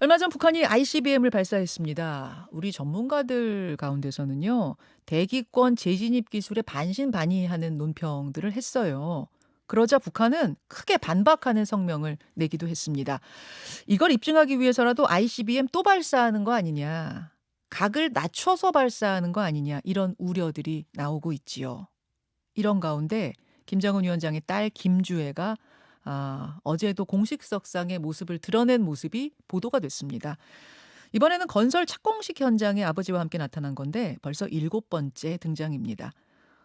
얼마 전 북한이 ICBM을 발사했습니다. 우리 전문가들 가운데서는요, 대기권 재진입 기술에 반신반의하는 논평들을 했어요. 그러자 북한은 크게 반박하는 성명을 내기도 했습니다. 이걸 입증하기 위해서라도 ICBM 또 발사하는 거 아니냐, 각을 낮춰서 발사하는 거 아니냐, 이런 우려들이 나오고 있지요. 이런 가운데 김정은 위원장의 딸 김주애가 어제도 공식석상의 모습을 드러낸 모습이 보도가 됐습니다. 이번에는 건설 착공식 현장에 아버지와 함께 나타난 건데 벌써 7번째 등장입니다.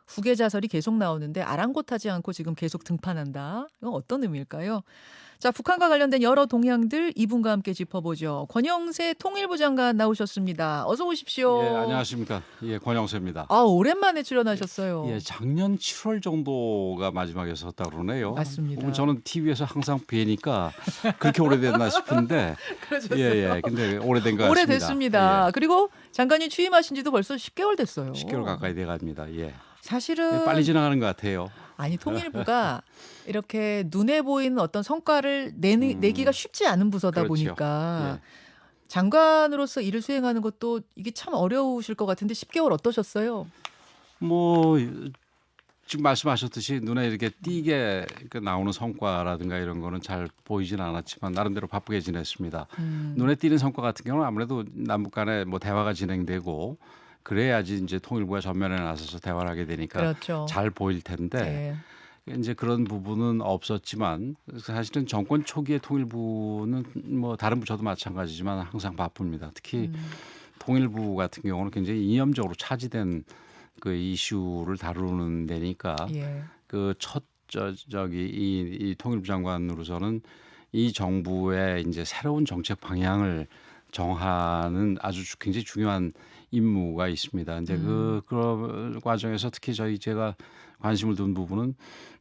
후계 자설이 계속 나오는데 아랑곳하지 않고 지금 계속 등판한다. 이건 어떤 의미일까요? 자, 북한과 관련된 여러 동향들 이분과 함께 짚어보죠. 권영세 통일부 장관 나오셨습니다. 어서 예, 오십시오. 안녕하십니까. 예, 권영세입니다. 오랜만에 예, 출연하셨어요. 작년 7월 정도가 마지막이었었다 그러네요. 맞습니다. 저는 TV에서 항상 뵈니까 그렇게 오래됐나 싶은데, 예, 그러셨어요. 예, 근데 오래된 것 같습니다. 예, 오래됐습니다. 그리고 장관님 취임하신 지도 벌써 10개월 됐어요. 10개월 가까이 돼갑니다. 예, 예, 빨리 사실은 지나가는 것 같아요. 아니 통일부가 이렇게 눈에 보이는 어떤 성과를 내기가 음, 쉽지 않은 부서다 그렇죠. 보니까 예, 장관으로서 일을 수행하는 것도 이게 참 어려우실 것 같은데 10개월 어떠셨어요? 뭐 지금 말씀하셨듯이 눈에 이렇게 띄게 나오는 성과라든가 이런 거는 잘 보이지는 않았지만 나름대로 바쁘게 지냈습니다. 음, 눈에 띄는 성과 같은 경우는 아무래도 남북 간에 뭐 대화가 진행되고 그래야지 이제 통일부가 전면에 나서서 대화를 하게 되니까 그렇죠. 잘 보일 텐데 네. 이제 그런 부분은 없었지만 사실은 정권 초기에 통일부는 뭐 다른 부처도 마찬가지지만 항상 바쁩니다. 특히 음, 통일부 같은 경우는 굉장히 이념적으로 차지된 그 이슈를 다루는 데니까 예. 그 첫 저기 이 통일부 장관으로서는 이 정부의 이제 새로운 정책 방향을 정하는 아주 굉장히 중요한 임무가 있습니다. 이제 음, 그 과정에서 특히 제가 관심을 둔 부분은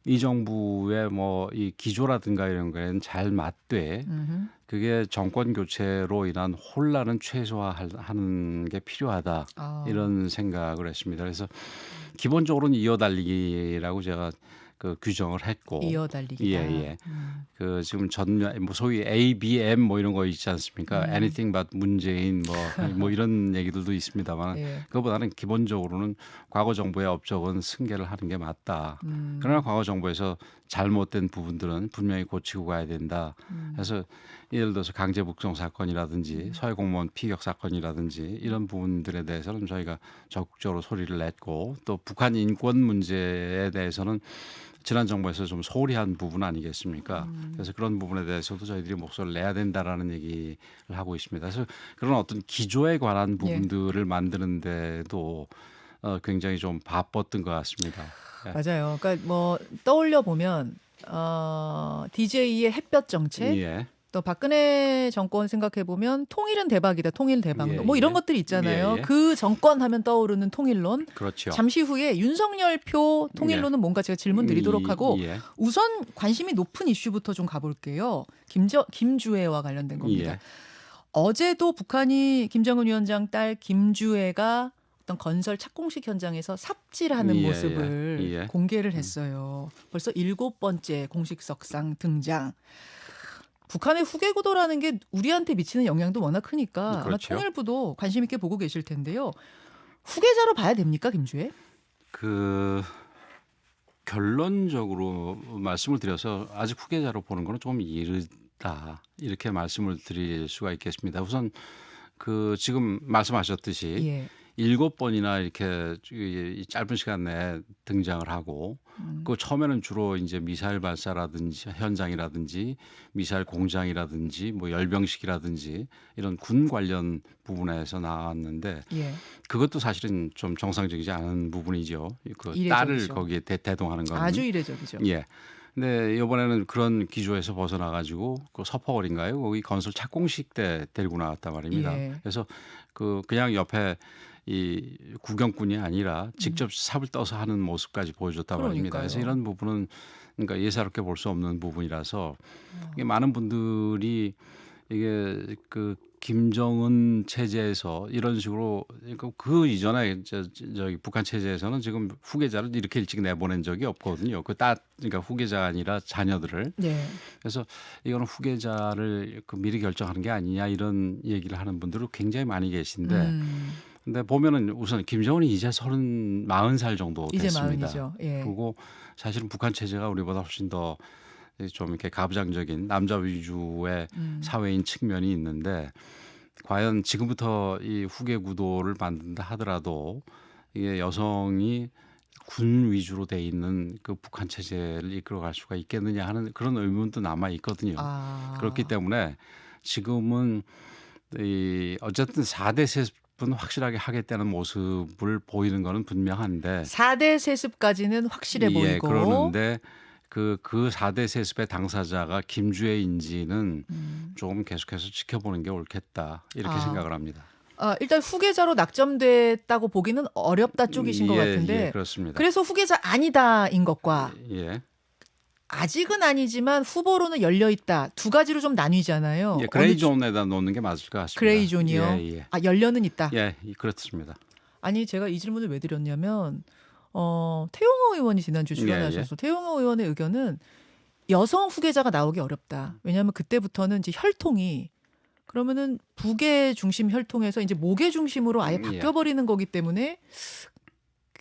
이 정부의 뭐 이 기조라든가 이런 거에는 잘 맞되 음흠. 그게 정권 교체로 인한 혼란은 최소화하는 게 필요하다 아, 이런 생각을 했습니다. 그래서 기본적으로는 이어달리기라고 제가 그 규정을 했고 이어달리기다. 예예. 그 지금 전면 뭐 소위 ABM 뭐 이런 거 있지 않습니까? 음, Anything but 문재인 뭐 이런 얘기들도 있습니다만 예. 그거보다는 기본적으로는 과거 정부의 업적은 승계를 하는 게 맞다. 그러나 음, 과거 정부에서 잘못된 부분들은 분명히 고치고 가야 된다. 음, 그래서 예를 들어서 강제 북송 사건이라든지 음, 서해 공무원 피격 사건이라든지 음, 이런 부분들에 대해서는 저희가 적극적으로 소리를 냈고 또 북한 인권 문제에 대해서는 지난 정부에서 좀 소홀히 한 부분 아니겠습니까? 음. 그래서 그런 부분에 대해서도 저희들이 목소리를 내야 된다라는 얘기를 하고 있습니다. 그래서 그런 어떤 기조에 관한 예. 부분들을 만드는데도 굉장히 좀 바빴던 것 같습니다. 예. 맞아요. 그러니까 뭐 떠올려 보면 DJ의 햇볕 정책, 예. 또 박근혜 정권 생각해 보면 통일은 대박이다, 통일 예, 대박론, 뭐 이런 예. 것들이 예, 있잖아요. 예. 그 정권 하면 떠오르는 통일론. 그렇죠. 잠시 후에 윤석열 표 예. 통일론은 뭔가 제가 질문 드리도록 하고 예. 우선 관심이 높은 이슈부터 좀 가볼게요. 김주애와 관련된 겁니다. 예. 어제도 북한이 김정은 위원장 딸 김주애가 어떤 건설 착공식 현장에서 삽질하는 예, 예. 모습을 예. 공개를 했어요. 벌써 7번째 공식석상 등장. 북한의 후계 구도라는 게 우리한테 미치는 영향도 워낙 크니까 아마 그렇죠. 통일부도 관심 있게 보고 계실 텐데요. 후계자로 봐야 됩니까, 김주애? 그 결론적으로 말씀을 드려서 아직 후계자로 보는 거는 조금 이르다 이렇게 말씀을 드릴 수가 있겠습니다. 우선 그 지금 말씀하셨듯이 예. 7번이나 이렇게 이 짧은 시간 내에 등장을 하고 음, 그 처음에는 주로 이제 미사일 발사라든지 현장이라든지 미사일 공장이라든지 뭐 열병식이라든지 이런 군 관련 부분에서 나왔는데 예. 그것도 사실은 좀 정상적이지 않은 부분이죠. 그 딸을 이례적이죠. 거기에 대동하는 아주 거는. 이례적이죠. 예. 근데 이번에는 그런 기조에서 벗어나 가지고 그 서퍼걸인가요? 거기 건설 착공식 때 데리고 나왔단 말입니다. 예. 그래서 그냥 옆에 이 구경꾼이 아니라 음, 직접 삽을 떠서 하는 모습까지 보여줬단 말입니다. 그래서 그러니까요. 이런 부분은 그러니까 예사롭게 볼 수 없는 부분이라서 이게 어, 많은 분들이 이게 그 김정은 체제에서 이런 식으로 그 이전에 저기 북한 체제에서는 지금 후계자를 이렇게 일찍 내보낸 적이 없거든요. 그러니까 후계자가 아니라 자녀들을. 네. 그래서 이거는 후계자를 미리 결정하는 게 아니냐 이런 얘기를 하는 분들이 굉장히 많이 계신데, 근데 보면은 우선 김정은이 이제 40살 정도 이제 됐습니다. 마흔이죠. 예. 그리고 사실은 북한 체제가 우리보다 훨씬 더 좀 이렇게 가부장적인 남자 위주의 사회인 측면이 있는데, 과연 지금부터 이 후계 구도를 만든다 하더라도 이게 여성이 군 위주로 돼 있는 그 북한 체제를 이끌어갈 수가 있겠느냐 하는 그런 의문도 남아 있거든요. 그렇기 아. 때문에 지금은 어쨌든 4대 세습은 확실하게 하겠다는 모습을 보이는 거는 분명한데, 4대 세습까지는 확실해 예, 보이고. 그러는데 그 4대 세습의 당사자가 김주애인지는 조금 계속해서 지켜보는 게 옳겠다 이렇게 아. 생각을 합니다. 일단 후계자로 낙점됐다고 보기는 어렵다 쪽이신 것 예, 같은데. 예, 그렇습니다. 그래서 후계자 아니다인 것과 예, 아직은 아니지만 후보로는 열려 있다. 두 가지로 좀 나뉘잖아요. 예, 어느 그레이 쪽- 존에다 놓는 게 맞을 것 같습니다. 그레이 존이요. 예, 예, 열려는 있다. 예, 그렇습니다. 아니 제가 이 질문을 왜 드렸냐면 태용호 의원이 지난주 출연하셔서 태용호 의원의 의견은 여성 후계자가 나오기 어렵다. 왜냐하면 그때부터는 이제 혈통이 그러면은 북의 중심 혈통에서 이제 목의 중심으로 아예 예. 바뀌어버리는 거기 때문에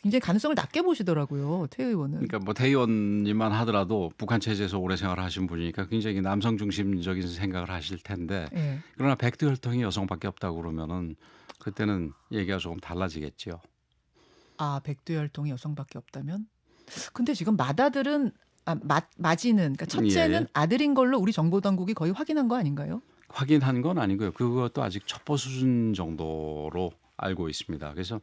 굉장히 가능성을 낮게 보시더라고요. 태 의원은. 그러니까 뭐 태 의원님만 하더라도 북한 체제에서 오래 생활하신 분이니까 굉장히 남성 중심적인 생각을 하실 텐데, 예. 그러나 백두 혈통이 여성밖에 없다고 그러면은 그때는 얘기가 조금 달라지겠죠. 백두 혈통이 여성밖에 없다면? 근데 지금 맏아들은 맏이는 그러니까 첫째는 예. 아들인 걸로 우리 정보 당국이 거의 확인한 거 아닌가요? 확인한 건 아니고요. 그것도 아직 첩보 수준 정도로 알고 있습니다. 그래서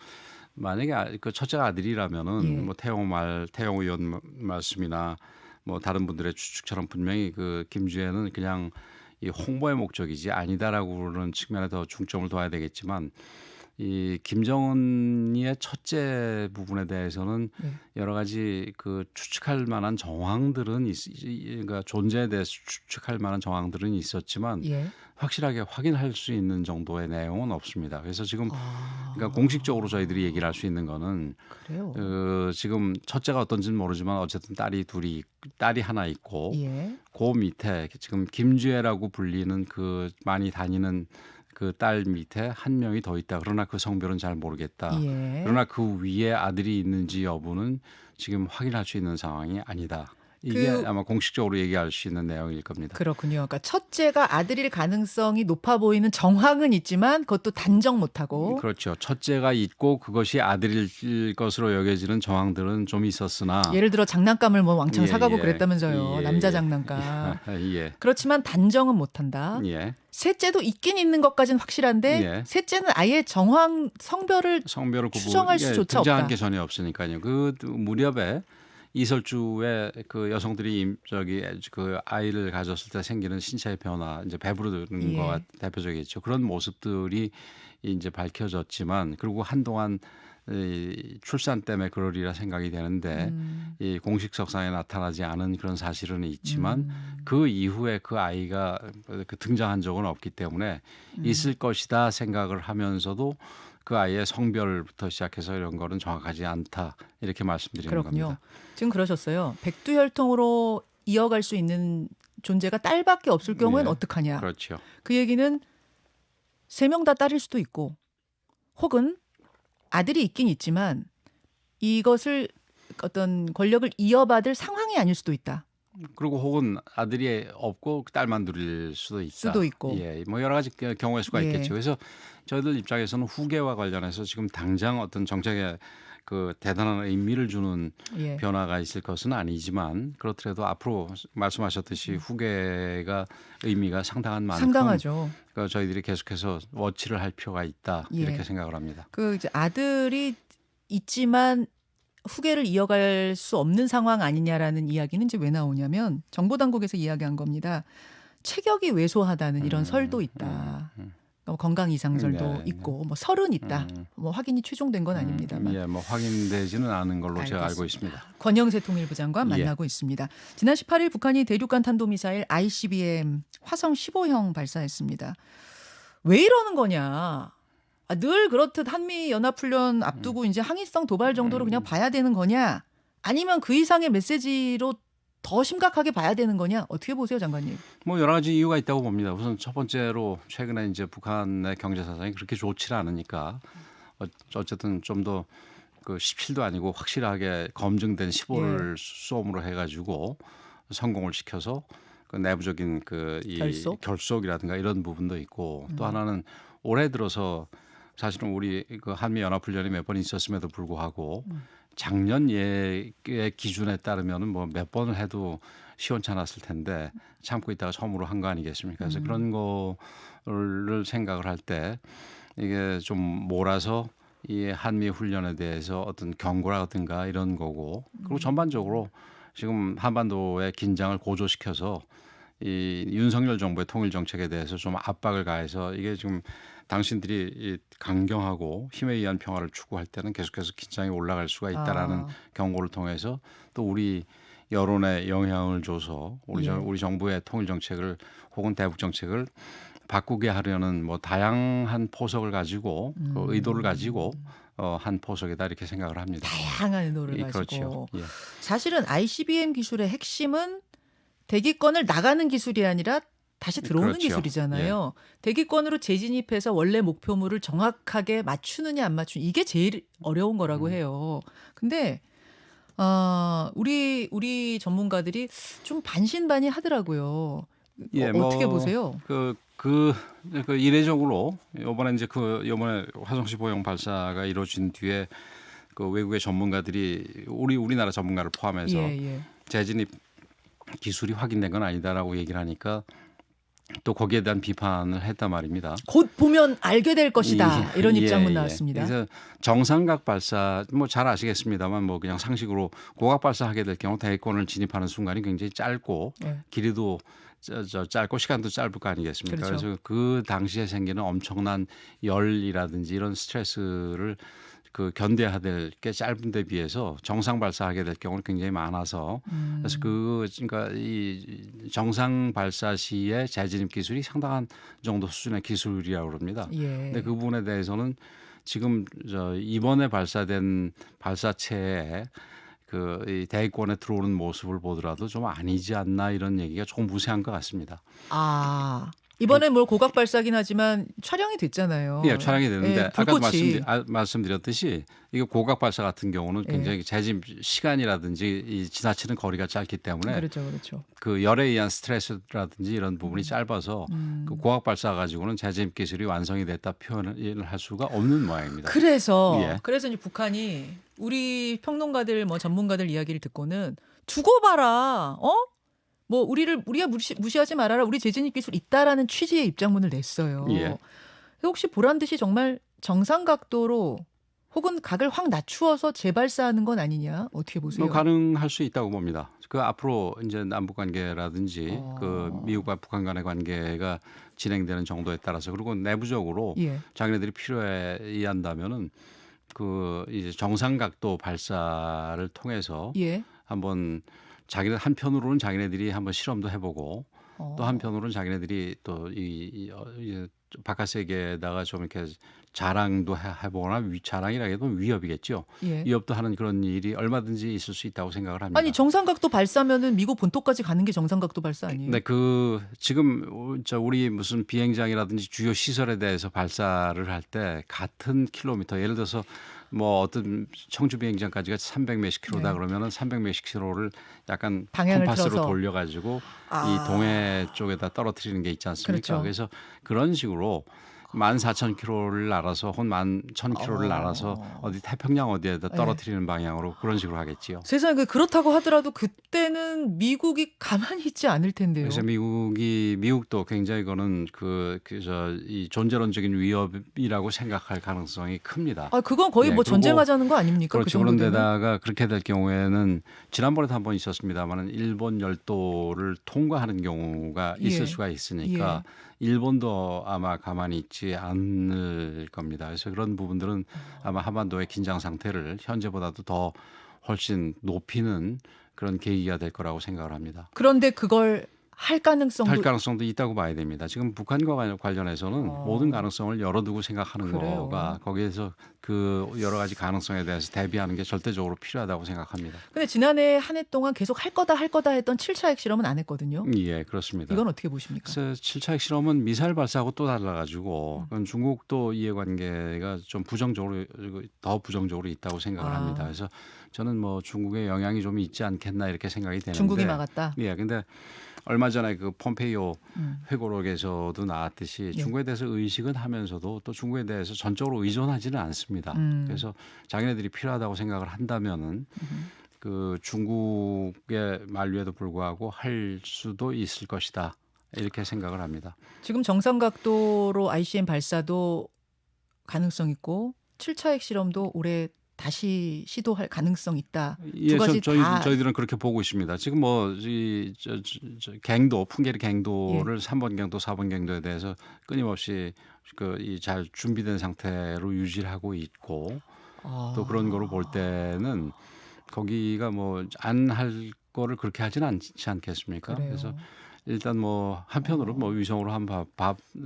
만약에 그 첫째가 아들이라면은 예. 뭐 태용 의원 말씀이나 뭐 다른 분들의 추측처럼 분명히 그 김주애는 그냥 이 홍보의 목적이지 아니다라고는 측면에 더 중점을 둬야 되겠지만, 이 김정은의 첫째 부분에 대해서는 예. 여러 가지 그 추측할 만한 정황들은 그러니까 존재에 대해서 추측할 만한 정황들은 있었지만 예. 확실하게 확인할 수 있는 정도의 내용은 없습니다. 그래서 지금 아, 그러니까 공식적으로 저희들이 얘기를 할 수 있는 거는 그래요. 지금 첫째가 어떤지는 모르지만 어쨌든 딸이 하나 있고, 예. 그 밑에 지금 김주애라고 불리는 그 많이 다니는 그 딸 밑에 한 명이 더 있다. 그러나 그 성별은 잘 모르겠다. 예. 그러나 그 위에 아들이 있는지 여부는 지금 확인할 수 있는 상황이 아니다. 이게 아마 공식적으로 얘기할 수 있는 내용일 겁니다. 그렇군요. 그러니까 첫째가 아들일 가능성이 높아 보이는 정황은 있지만 그것도 단정 못하고. 그렇죠. 첫째가 있고 그것이 아들일 것으로 여겨지는 정황들은 좀 있었으나, 예를 들어 장난감을 뭐 왕창 예, 사가고 예. 그랬다면서요. 예, 남자 예. 장난감. 예, 그렇지만 단정은 못한다. 예. 셋째도 있긴 있는 것까지는 확실한데 예. 셋째는 아예 성별을 성별을 추정할 수조차 등장한 없다. 게 전혀 없으니까요. 그 무렵에 이설주에 그 여성들이 그 아이를 가졌을 때 생기는 신체의 변화, 이제 배부르는 예. 거가 대표적이겠죠. 그런 모습들이 이제 밝혀졌지만, 그리고 한동안 이 출산 때문에 그러리라 생각이 되는데 이 공식석상에 나타나지 않은 그런 사실은 있지만 그 이후에 그 아이가 그 등장한 적은 없기 때문에 있을 것이다 생각을 하면서도 그 아이의 성별부터 시작해서 이런 거는 정확하지 않다 이렇게 말씀드리는 그렇군요. 겁니다. 지금 그러셨어요. 백두혈통으로 이어갈 수 있는 존재가 딸밖에 없을 경우엔 예. 어떡하냐. 그렇죠. 그 얘기는 3명 다 딸일 수도 있고 혹은 아들이 있긴 있지만 이것을 어떤 권력을 이어받을 상황이 아닐 수도 있다. 그리고 혹은 아들이 없고 딸만 둘일 수도 있다. 수도 있고. 예, 뭐 여러 가지 경우의 수가 예. 있겠죠. 그래서 저희들 입장에서는 후계와 관련해서 지금 당장 어떤 정책에 그 대단한 의미를 주는 예. 변화가 있을 것은 아니지만, 그렇더라도 앞으로 말씀하셨듯이 후계가 의미가 상당한 만큼 상당하죠. 그 저희들이 계속해서 워치를 할 필요가 있다 예. 이렇게 생각을 합니다. 그 이제 아들이 있지만 후계를 이어갈 수 없는 상황 아니냐라는 이야기는 이제 왜 나오냐면 정보 당국에서 이야기한 겁니다. 체격이 왜소하다는 이런 설도 있다. 그러니까 건강 이상절도 네, 네. 있고 뭐 설은 있다. 음, 뭐 확인이 최종된 건 아닙니다만. 예, 뭐 확인되지는 않은 걸로 제가 알고 알겠습니다. 있습니다. 권영세 통일부 장관 예, 만나고 있습니다. 지난 18일 북한이 대륙간 탄도미사일 ICBM 화성 15형 발사했습니다. 왜 이러는 거냐? 늘 그렇듯 한미 연합훈련 앞두고 이제 항의성 도발 정도로 그냥 봐야 되는 거냐? 아니면 그 이상의 메시지로 더 심각하게 봐야 되는 거냐? 어떻게 보세요, 장관님? 뭐 여러 가지 이유가 있다고 봅니다. 우선 첫 번째로 최근에 이제 북한의 경제 사정이 그렇게 좋지 않으니까 어쨌든 좀 더 그 17도 아니고 확실하게 검증된 예. 15를 쏘음으로 해가지고 성공을 시켜서 그 내부적인 그 이 결속? 결속이라든가 이런 부분도 있고 또 음. 하나는 올해 들어서 사실은 우리 그 한미 연합훈련이 몇 번 있었음에도 불구하고 작년 의 기준에 따르면은 뭐 몇 번을 해도 시원찮았을 텐데 참고 있다가 처음으로 한 거 아니겠습니까? 그래서 그런 거를 생각을 할 때 이게 좀 몰아서 이 한미 훈련에 대해서 어떤 경고라든가 이런 거고 그리고 전반적으로 지금 한반도의 긴장을 고조시켜서 이 윤석열 정부의 통일 정책에 대해서 좀 압박을 가해서 이게 지금 당신들이 이 강경하고 힘에 의한 평화를 추구할 때는 계속해서 긴장이 올라갈 수가 있다라는 아, 경고를 통해서 또 우리 여론에 영향을 줘서 예. 우리 정부의 통일 정책을 혹은 대북 정책을 바꾸게 하려는 뭐 다양한 포석을 가지고 그 의도를 가지고 한 포석이다 이렇게 생각을 합니다. 다양한 의도를 예, 가지고. 그렇죠. 예. 사실은 ICBM 기술의 핵심은 대기권을 나가는 기술이 아니라 다시 들어오는 그렇죠. 기술이잖아요. 대기권으로 재진입해서 원래 목표물을 정확하게 맞추느냐 안 맞추느냐 이게 제일 어려운 거라고 해요. 근데 우리 전문가들이 좀 반신반의하더라고요. 예, 어떻게 뭐 보세요? 그 이례적으로 이번에 이제 이번에 화성 15형 발사가 이루어진 뒤에 그 외국의 전문가들이 우리나라 전문가를 포함해서 예. 재진입 기술이 확인된 건 아니다라고 얘기를 하니까 또 거기에 대한 비판을 했단 말입니다. 곧 보면 알게 될 것이다. 이런 입장문 나왔습니다. 그래서 정상각 발사 뭐 잘 아시겠습니다만 뭐 그냥 상식으로 고각 발사하게 될 경우 대기권을 진입하는 순간이 굉장히 짧고 예. 길이도 짧고 시간도 짧을 거 아니겠습니까? 그렇죠. 그래서 그 당시에 생기는 엄청난 열이라든지 이런 스트레스를 그 견뎌야 될 게 짧은 데 비해서 정상 발사하게 될 경우는 굉장히 많아서 그래서 그러니까 이 정상 발사 시의 재진입 기술이 상당한 정도 수준의 기술이라고 그럽니다. 예. 근데 그 부분에 대해서는 지금 이번에 발사된 발사체에 이 대기권에 들어오는 모습을 보더라도 좀 아니지 않나 이런 얘기가 조금 무세한 것 같습니다. 이번에 뭘 고각 발사긴 하지만 촬영이 됐잖아요. 예, 촬영이 됐는데 예, 아까도 불꽃이. 말씀드렸듯이 이게 고각 발사 같은 경우는 예. 굉장히 재진 시간이라든지 이 지나치는 거리가 짧기 때문에 그렇죠. 그 열에 의한 스트레스라든지 이런 부분이 짧아서 그 고각 발사 가지고는 재진입 기술이 완성이 됐다 표현을 할 수가 없는 모양입니다. 그래서 예. 이제 북한이 우리 평론가들 뭐 전문가들 이야기를 듣고는 두고 봐라. 뭐 우리가 무시하지 말아라. 우리 재진입 기술 있다라는 취지의 입장문을 냈어요. 예. 혹시 보란 듯이 정말 정상 각도로 혹은 각을 확 낮추어서 재발사하는 건 아니냐? 어떻게 보세요? 뭐 가능할 수 있다고 봅니다. 그 앞으로 이제 남북 관계라든지 그 미국과 북한 간의 관계가 진행되는 정도에 따라서 그리고 내부적으로 예. 자기네들이 필요에 의한다면은 그 이제 정상 각도 발사를 통해서 예. 한번 한편으로는 자기네들이 한번 실험도 해보고 또 한편으로는 자기네들이 또 이 바깥 세계에다가 좀 이렇게 자랑도 해보거나 자랑이라기도 위협이겠죠. 예. 위협도 하는 그런 일이 얼마든지 있을 수 있다고 생각을 합니다. 아니 정상 각도 발사면은 미국 본토까지 가는 게 정상 각도 발사 아니에요? 네, 지금 우리 무슨 비행장이라든지 주요 시설에 대해서 발사를 할 때 같은 킬로미터 예를 들어서 뭐 어떤 청주 비행장까지가 300 몇십 킬로다 네. 그러면은 300 몇십 킬로를 약간 방향을 콤파스로 틀어서. 돌려가지고 이 동해 쪽에다 떨어뜨리는 게 있지 않습니까? 그렇죠. 그래서 그런 식으로 14,000킬로를 날아서 혹은 11,000킬로를 날아서 어디 태평양 어디에다 떨어뜨리는 방향으로 그런 식으로 하겠지요. 세상에 그렇다고 하더라도 그때는 미국이 가만히 있지 않을 텐데요. 그래서 미국도 굉장히 그거는 이 존재론적인 위협이라고 생각할 가능성이 큽니다. 그건 거의 예, 뭐 그리고 전쟁하자는 거 아닙니까? 그 그렇죠. 정도 되면? 그런데다가 그렇게 될 경우에는 지난번에도 한 번 있었습니다만은 일본 열도를 통과하는 경우가 있을 예. 수가 있으니까 일본도 아마 가만히 있지 않을 겁니다. 그래서 그런 부분들은 아마 한반도의 긴장 상태를 현재보다도 더 훨씬 높이는 그런 계기가 될 거라고 생각을 합니다. 그런데 그걸 할 할 가능성도 가능성도 있다고 봐야 됩니다. 지금 북한과 관련해서는 모든 어, 가능성을 열어두고 생각하는 그래요. 거가 거기에서 그 여러 가지 가능성에 대해서 대비하는 게 절대적으로 필요하다고 생각합니다. 근데 지난해 한 해 동안 계속 할 거다 했던 7차 핵실험은 안 했거든요. 예, 그렇습니다. 이건 어떻게 보십니까? 그래서 7차 핵실험은 미사일 발사하고 또 달라가지고 그건 중국도 이해관계가 좀 부정적으로 더 부정적으로 있다고 생각을 합니다. 아, 그래서 저는 뭐 중국의 영향이 좀 있지 않겠나 이렇게 생각이 중국이 되는데 막았다. 예, 근데 얼마 전에 그 폼페이오 음, 회고록에서도 나왔듯이 예. 중국에 대해서 의식은 하면서도 또 중국에 대해서 전적으로 의존하지는 않습니다. 음, 그래서 자기네들이 필요하다고 생각을 한다면은 음. 그 중국의 만류에도 불구하고 할 수도 있을 것이다. 이렇게 생각을 합니다. 지금 정상각도로 ICM 발사도 가능성 있고 7차 핵실험도 올해 다시 시도할 가능성 있다. 두 예, 가지 다 저희들은 그렇게 보고 있습니다. 지금 뭐 갱도 풍계리 예. 갱도를 3번 갱도, 4번 갱도에 대해서 끊임없이 잘 준비된 상태로 유지를 하고 있고 또 그런 거로 볼 아, 때는 거기가 뭐 안 할 거를 그렇게 하지는 않지 않겠습니까? 그래서 그래요. 일단 뭐 한편으로 뭐 어, 위성으로 한번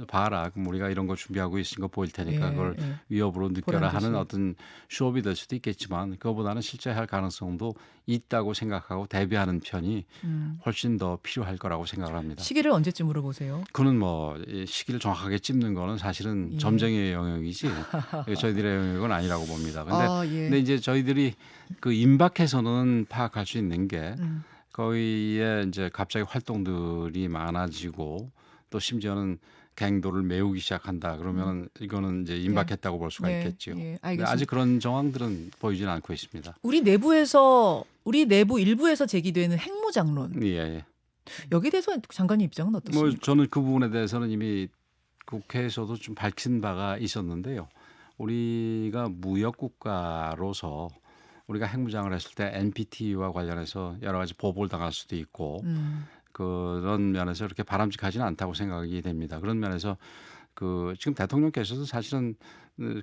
봐라. 그럼 우리가 이런 거 준비하고 있는 거 보일 테니까 예, 그걸 예. 위협으로 느껴라 보란 하는 듯이. 어떤 쇼업이 될 수도 있겠지만 그거보다는 실제 할 가능성도 있다고 생각하고 대비하는 편이 음. 훨씬 더 필요할 거라고 생각을 합니다. 시기를 언제쯤으로 보세요? 그는 뭐 이 시기를 정확하게 찝는 거는 사실은 예. 점쟁이의 영역이지 저희들의 영역은 아니라고 봅니다. 아, 근데 예. 이제 저희들이 그 임박해서는 파악할 수 있는 게 음, 거기에 이제 갑자기 활동들이 많아지고 또 심지어는 갱도를 메우기 시작한다. 음. 그러면은 이거는 이제 예. 임박했다고 볼 수가 예, 있겠죠. 예. 근데 아직 알겠습니다. 그런 정황들은 보이지는 않고 있습니다. 우리 내부 일부에서 제기되는 핵무장론. 예, 예. 여기에 대해서 장관님 입장은 뭐 어떻습니까? 저는 그 부분에 대해서는 이미 국회에서도 좀 밝힌 바가 있었는데요. 우리가 무역 국가로서 우리가 핵무장을 했을 때 NPT와 관련해서 여러 가지 보복을 당할 수도 있고 음, 그런 면에서 그렇게 바람직하지는 않다고 생각이 됩니다. 그런 면에서 그 지금 대통령께서도 사실은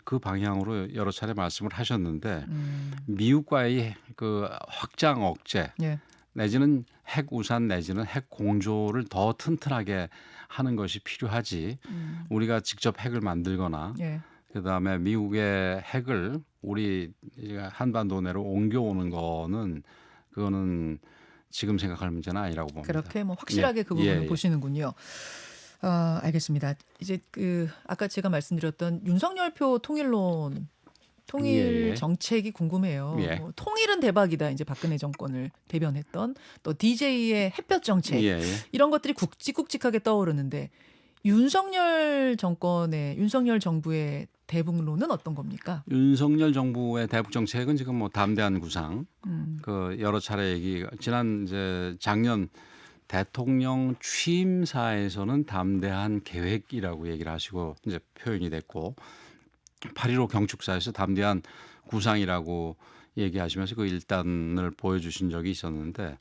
그 방향으로 여러 차례 말씀을 하셨는데 음. 미국과의 그 확장 억제 예. 내지는 핵 우산 내지는 핵 공조를 더 튼튼하게 하는 것이 필요하지. 우리가 직접 핵을 만들거나 예. 그다음에 미국의 핵을 우리 한반도 내로 옮겨오는 거는 그거는 지금 생각할 문제는 아니라고 봅니다. 그렇게 뭐 예, 확실하게 그 예, 부분을 예, 보시는군요. 알겠습니다. 이제 그 아까 제가 말씀드렸던 윤석열표 통일론, 예, 통일 예, 정책이 궁금해요. 예, 뭐 통일은 대박이다. 이제 박근혜 정권을 대변했던 또 DJ의 햇볕 정책 예, 예. 이런 것들이 굵직굵직하게 떠오르는데 윤석열 정부의 대북론은 어떤 겁니까? 윤석열 정부의 대북 정책은 지금 뭐 담대한 구상, 음, 그 여러 차례 지난 이제 작년 대통령 취임사에서는 담대한 계획이라고 얘기를 하시고 이제 표현이 됐고 8.15 경축사에서 담대한 구상이라고 얘기하시면서 그 일단을 보여주신 적이 있었는데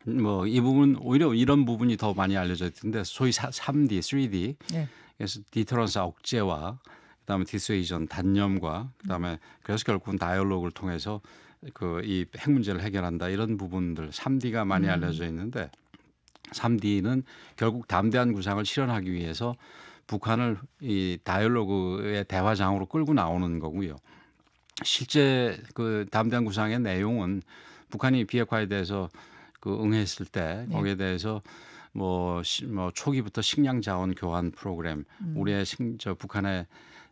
뭐 이 부분 오히려 이런 부분이 더 많이 알려져 있던데 소위 3D, 3D 예. 그래서 디터런스 억제와 그다음에 디스웨이전 단념과 그다음에 그래서 결국은 다이얼로그를 통해서 그 이 핵 문제를 해결한다 이런 부분들 3D가 많이 음, 알려져 있는데 3D는 결국 담대한 구상을 실현하기 위해서 북한을 이 다이얼로그의 대화장으로 끌고 나오는 거고요. 실제 그 담대한 구상의 내용은 북한이 비핵화에 대해서 그 응했을 때 예. 거기에 대해서 뭐 초기부터 식량 자원 교환 프로그램 우리의 북한의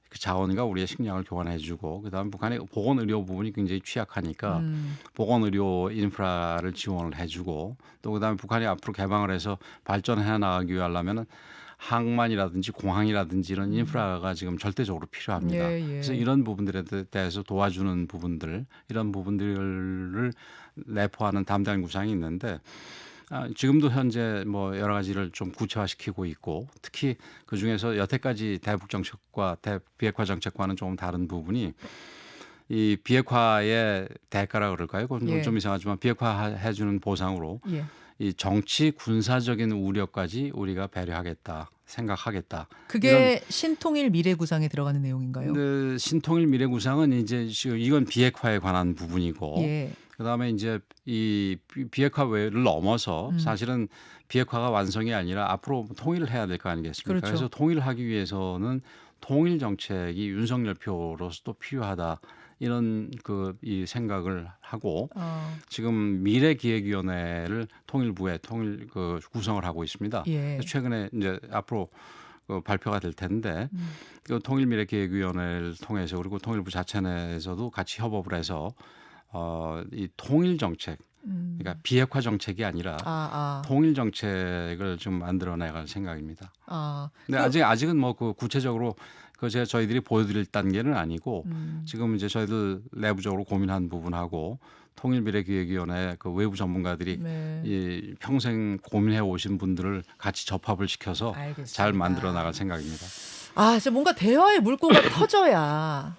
그 자원과 우리의 식량을 교환해주고 그다음에 북한의 보건 의료 부분이 굉장히 취약하니까 음, 보건 의료 인프라를 지원을 해주고 또 그다음에 북한이 앞으로 개방을 해서 발전해 나가기 위하려면은 항만이라든지 공항이라든지 이런 인프라가 지금 절대적으로 필요합니다. 예, 그래서 예. 이런 부분들에 대해서 도와주는 부분들, 이런 부분들을 내포하는 담당 구상이 있는데 지금도 현재 뭐 여러 가지를 좀 구체화시키고 있고 특히 그 중에서 여태까지 대북 정책과 비핵화 정책과는 조금 다른 부분이 이 비핵화의 대가라 그럴까요? 그건 예. 좀 이상하지만 비핵화해주는 보상으로 예. 이 정치 군사적인 우려까지 우리가 배려하겠다. 생각하겠다. 이런 그게 신통일 미래구상에 들어가는 내용인가요? 신통일 미래구상은 이제 이건 비핵화에 관한 부분이고 예. 그다음에 이제 이 비핵화를 넘어서 음. 사실은 비핵화가 완성이 아니라 앞으로 통일을 해야 될 거 아니겠습니까? 그렇죠. 그래서 통일하기 위해서는 통일 정책이 윤석열 표로서도 필요하다. 이런 이 생각을 하고 어. 지금 미래기획위원회를 통일부에 구성을 하고 있습니다. 예. 최근에 이제 앞으로 발표가 될 텐데 그 통일미래기획위원회를 통해서 그리고 통일부 자체 내에서도 같이 협업을 해서 이 통일 정책, 그러니까 비핵화 정책이 아니라 통일 정책을 좀 만들어내갈 생각입니다. 근데 아직은 뭐 그 구체적으로 저희들이 보여드릴 단계는 아니고 지금 이제 저희들 내부적으로 고민한 부분하고 통일미래기획위원회 그 외부 전문가들이 네. 이 평생 고민해 오신 분들을 같이 접합을 시켜서 잘 알겠습니다. 만들어 나갈 생각입니다. 진짜 뭔가 대화의 물꼬가 터져야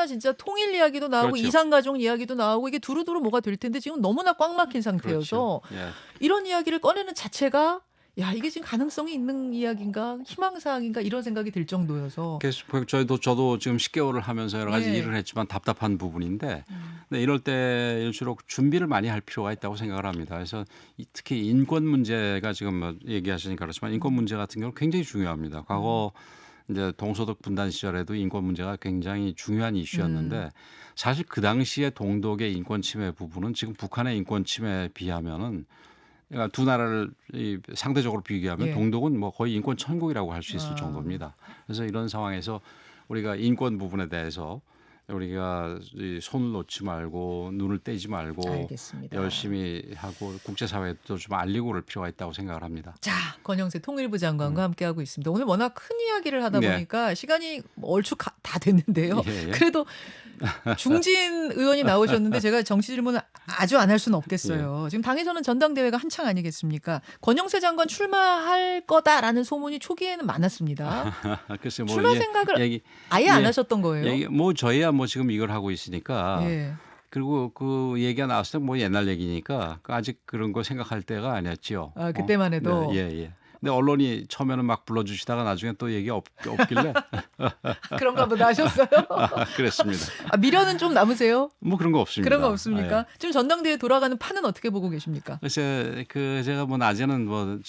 진짜 통일 이야기도 나오고 그렇죠. 이산가족 이야기도 나오고 이게 두루두루 뭐가 될 텐데 지금 너무나 꽉 막힌 상태여서 그렇죠. 예. 이런 이야기를 꺼내는 자체가 이게 지금 가능성이 있는 이야기인가 희망사항인가 이런 생각이 들 정도여서 그래서 저도 지금 10개월을 하면서 여러 가지 예. 일을 했지만 답답한 부분인데 근데 이럴 때일수록 준비를 많이 할 필요가 있다고 생각을 합니다. 그래서 특히 인권 문제가 지금 뭐 얘기하시니까 그렇지만 인권 문제 같은 경우는 굉장히 중요합니다. 과거 이제 동서독 분단 시절에도 인권 문제가 굉장히 중요한 이슈였는데 사실 그 당시에 동독의 인권 침해 부분은 지금 북한의 인권 침해에 비하면은 그러니까 두 나라를 상대적으로 비교하면 예. 동독은 뭐 거의 인권 천국이라고 할 수 있을 정도입니다. 그래서 이런 상황에서 우리가 인권 부분에 대해서 우리가 손을 놓지 말고 눈을 떼지 말고 알겠습니다. 열심히 하고 국제사회도 좀 알리고 그럴 필요가 있다고 생각을 합니다. 자, 권영세 통일부 장관과 함께하고 있습니다. 오늘 워낙 큰 이야기를 하다 네. 보니까 시간이 얼추 다 됐는데요. 예, 예. 그래도 중진 의원이 나오셨는데 제가 정치 질문을 아주 안 할 수는 없겠어요. 지금 당에서는 전당대회가 한창 아니겠습니까? 권영세 장관 출마할 거다라는 소문이 초기에는 많았습니다. 글쎄 뭐 출마 생각을 아예 안 하셨던 거예요? 뭐 저희야 뭐 지금 이걸 하고 있으니까 예. 그리고 그 얘기가 나왔을 때 뭐 옛날 얘기니까 아직 그런 거 생각할 때가 아니었지요. 그때만 해도. 네, 예. 근데 언론이 처음에는 막 불러주시다가 나중에 또 얘기 없길래 그런가 보다 하셨어요? 그랬습니다. 미련은 좀 남으세요? 뭐 그런 거 없습니다. 그런 거 없습니까? 예. 지금 전당대회 돌아가는 판은 어떻게 보고 계십니까? 글쎄 제가 뭐 낮에는 뭐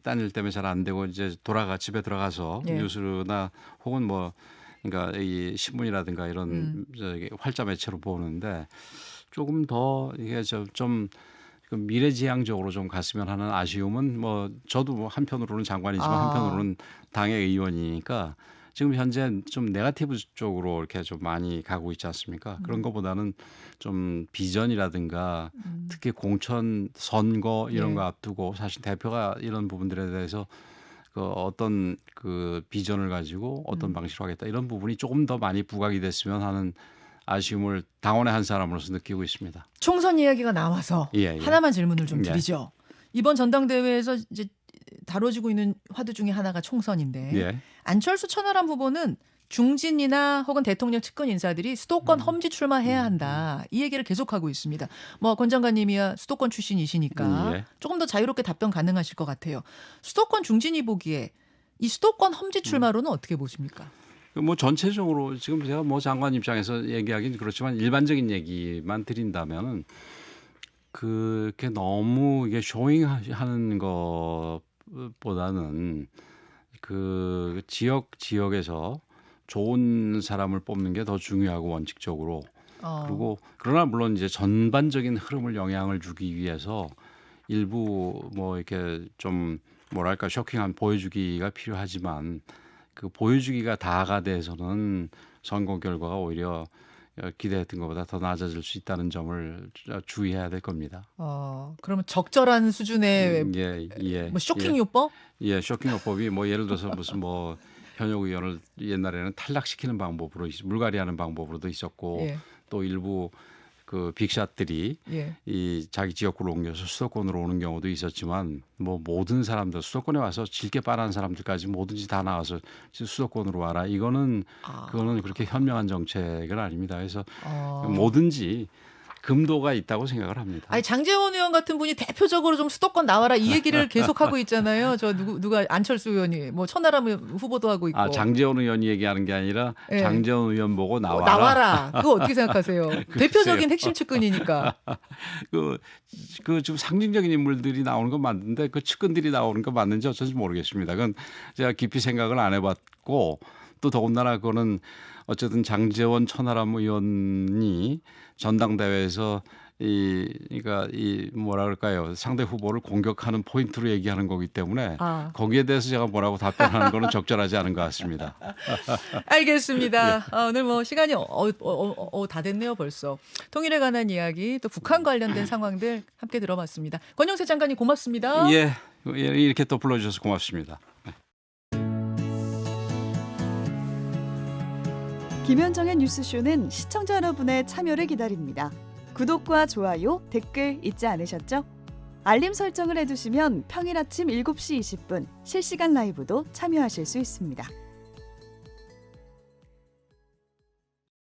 딴 일 때문에 잘 안 되고 이제 집에 들어가서 예. 뉴스나 혹은 뭐 그러니까 이 신문이라든가 이런 활자 매체로 보는데 조금 더 이게 좀 미래지향적으로 좀 갔으면 하는 아쉬움은 뭐 저도 뭐 한편으로는 장관이지만 한편으로는 당의 의원이니까 지금 현재 좀 네거티브 쪽으로 이렇게 좀 많이 가고 있지 않습니까? 그런 것보다는 좀 비전이라든가 특히 공천 선거 이런 예. 거 앞두고 사실 대표가 이런 부분들에 대해서 어떤 비전을 가지고 어떤 방식으로 하겠다 이런 부분이 조금 더 많이 부각이 됐으면 하는 아쉬움을 당원의 한 사람으로서 느끼고 있습니다. 총선 이야기가 나와서 예. 하나만 질문을 좀 예. 드리죠. 이번 전당대회에서 이제 다뤄지고 있는 화두 중에 하나가 총선인데 예. 안철수 천하람 후보는 중진이나 혹은 대통령 측근 인사들이 수도권 험지 출마해야 한다. 이 얘기를 계속하고 있습니다. 뭐 권 장관님이야 수도권 출신이시니까 예. 조금 더 자유롭게 답변 가능하실 것 같아요. 수도권 중진이 보기에 이 수도권 험지 출마로는 어떻게 보십니까? 뭐 전체적으로 지금 제가 뭐 장관 입장에서 얘기하기는 그렇지만 일반적인 얘기만 드린다면은 그게 너무 이게 쇼잉하는 것보다는 그 지역에서 좋은 사람을 뽑는 게 더 중요하고 원칙적으로 그리고 그러나 물론 이제 전반적인 흐름을 영향을 주기 위해서 일부 뭐 이렇게 좀 뭐랄까 쇼킹한 보여주기가 필요하지만 그 보여주기가 다가 돼서는 선거 결과가 오히려 기대했던 것보다 더 낮아질 수 있다는 점을 주의해야 될 겁니다. 그러면 적절한 수준의 뭐 쇼킹 요법? 예, 쇼킹 요법이 뭐 예를 들어서 무슨 뭐 현역 의원을 옛날에는 탈락시키는 방법으로 물갈이하는 방법으로도 있었고 예. 또 일부 그 빅샷들이 예. 이 자기 지역구로 옮겨서 수도권으로 오는 경우도 있었지만 뭐 모든 사람들 수도권에 와서 질게 빠른 사람들까지 뭐든지 다 나와서 수도권으로 와라 그거는 그렇게 현명한 정책은 아닙니다. 그래서 뭐든지 금도가 있다고 생각을 합니다. 아니 장제원 의원 같은 분이 대표적으로 좀 수도권 나와라 이 얘기를 계속 하고 있잖아요. 저 누가 안철수 의원이 뭐 천하람 후보도 하고 있고. 장제원 의원이 얘기하는 게 아니라 예. 장제원 의원 보고 나와라. 나와라. 그거 어떻게 생각하세요? 대표적인 핵심 측근이니까. 그 좀 상징적인 인물들이 나오는 건 맞는데 그 측근들이 나오는 건 맞는지 어쩐지 모르겠습니다. 그건 제가 깊이 생각을 안 해봤고 또 더군다나 그거는 어쨌든 장제원 천하람 의원이 전당대회에서 그러니까 뭐라 그럴까요? 상대 후보를 공격하는 포인트로 얘기하는 거기 때문에 거기에 대해서 제가 뭐라고 답변하는 거는 적절하지 않은 것 같습니다. 알겠습니다. 오늘 뭐 시간이 다 됐네요 벌써. 통일에 관한 이야기 또 북한 관련된 상황들 함께 들어봤습니다. 권영세 장관님 고맙습니다. 예, 이렇게 또 불러주셔서 고맙습니다. 김현정의 뉴스쇼는 시청자 여러분의 참여를 기다립니다. 구독과 좋아요, 댓글 잊지 않으셨죠? 알림 설정을 해두시면 평일 아침 7시 20분 실시간 라이브도 참여하실 수 있습니다.